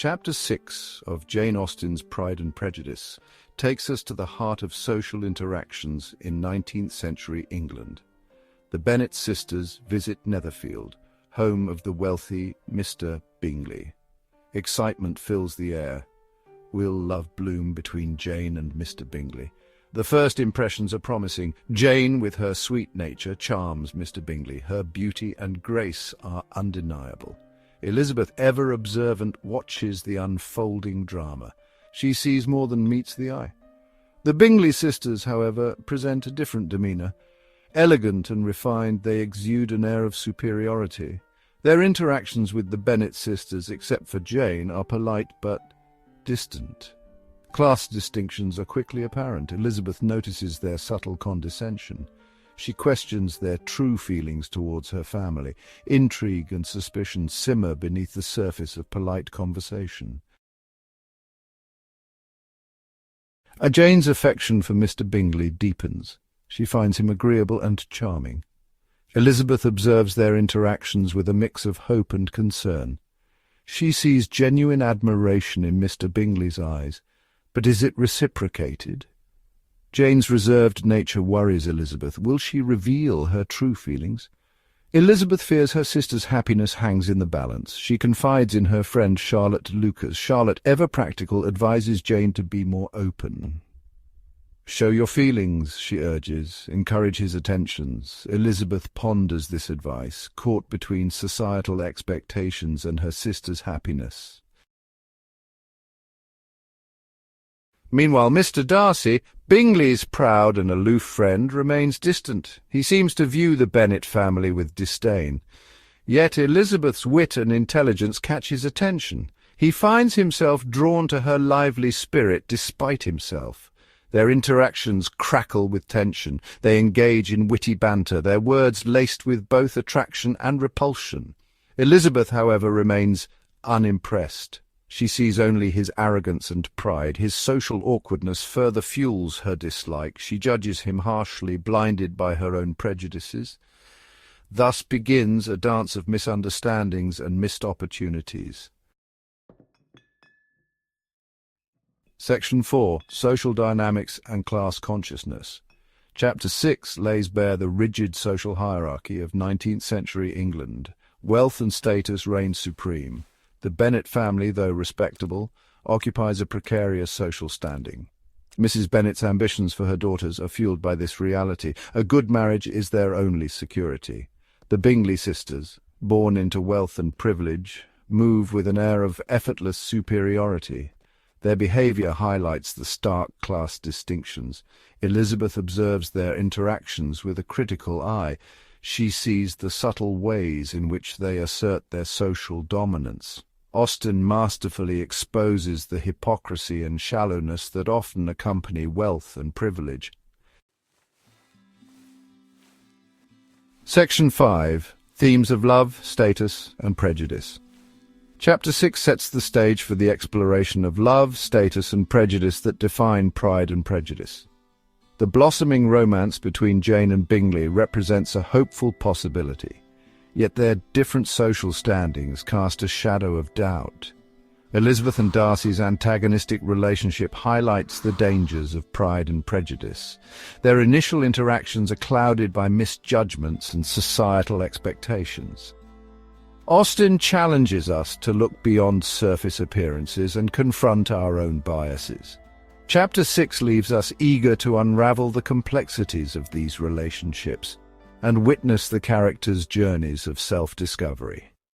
Chapter 6 of Jane Austen's Pride and Prejudice takes us to the heart of social interactions in 19th century England. The Bennet sisters visit Netherfield, home of the wealthy Mr. Bingley. Excitement fills the air. Will love bloom between Jane and Mr. Bingley? The first impressions are promising. Jane, with her sweet nature, charms Mr. Bingley. Her beauty and grace are undeniable. Elizabeth, ever observant, watches the unfolding drama. She sees more than meets the eye. The Bingley sisters, however, present a different demeanour. Elegant and refined, they exude an air of superiority. Their interactions with the Bennet sisters, except for Jane, are polite but distant. Class distinctions are quickly apparent. Elizabeth notices their subtle condescension. She questions their true feelings towards her family. Intrigue and suspicion simmer beneath the surface of polite conversation. Jane's affection for Mr. Bingley deepens. She finds him agreeable and charming. Elizabeth observes their interactions with a mix of hope and concern. She sees genuine admiration in Mr. Bingley's eyes, but is it reciprocated? Jane's reserved nature worries Elizabeth. Will she reveal her true feelings? Elizabeth fears her sister's happiness hangs in the balance. She confides in her friend Charlotte Lucas. Charlotte, ever practical, advises Jane to be more open. "Show your feelings," she urges. "Encourage his attentions." Elizabeth ponders this advice, caught between societal expectations and her sister's happiness. Meanwhile, Mr. Darcy, Bingley's proud and aloof friend, remains distant. He seems to view the Bennet family with disdain. Yet Elizabeth's wit and intelligence catch his attention. He finds himself drawn to her lively spirit despite himself. Their interactions crackle with tension. They engage in witty banter, their words laced with both attraction and repulsion. Elizabeth, however, remains unimpressed. She sees only his arrogance and pride. His social awkwardness further fuels her dislike. She judges him harshly, blinded by her own prejudices. Thus begins a dance of misunderstandings and missed opportunities. Section 4. Social Dynamics and Class Consciousness. Chapter 6 lays bare the rigid social hierarchy of 19th century England. Wealth and status reign supreme. The Bennet family, though respectable, occupies a precarious social standing. Mrs. Bennet's ambitions for her daughters are fueled by this reality. A good marriage is their only security. The Bingley sisters, born into wealth and privilege, move with an air of effortless superiority. Their behaviour highlights the stark class distinctions. Elizabeth observes their interactions with a critical eye. She sees the subtle ways in which they assert their social dominance. Austen masterfully exposes the hypocrisy and shallowness that often accompany wealth and privilege. Section 5. Themes of Love, Status and Prejudice. Chapter 6 sets the stage for the exploration of love, status and prejudice that define Pride and Prejudice. The blossoming romance between Jane and Bingley represents a hopeful possibility, yet their different social standings cast a shadow of doubt. Elizabeth and Darcy's antagonistic relationship highlights the dangers of Pride and Prejudice. Their initial interactions are clouded by misjudgments and societal expectations. Austen challenges us to look beyond surface appearances and confront our own biases. Chapter 6 leaves us eager to unravel the complexities of these relationships and witness the characters' journeys of self-discovery.